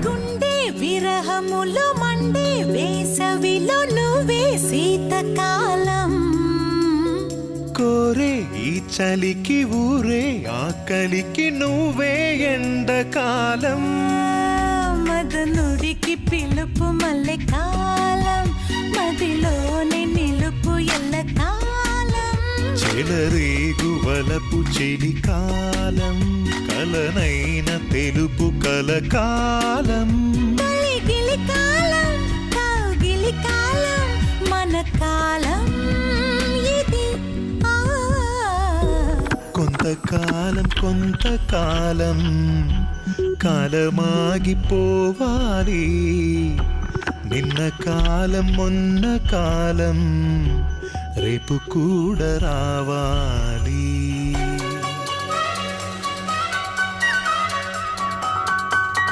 గుండె విరహములో మండే వేసవిలో నువ్వే శీతకాలం కోరే ఈ చలికి ఊరే ఆకలికి నువ్వే ఎండకాలం మదనుడికి పిలుపు మల్లె కాలం మదిలోని నిలుపు ఎల్లకాలం చెలరేగు వలపు చెలికాలం కలనైన తెలుపు కలకాలం కలిగిలి కాలం కౌగిలి కాలం మన కాలం ఇది కొంతకాలం కొంతకాలం కాలమాగిపోవాలి నిన్న కాలం మొన్న కాలం రేపు కూడా రావాలి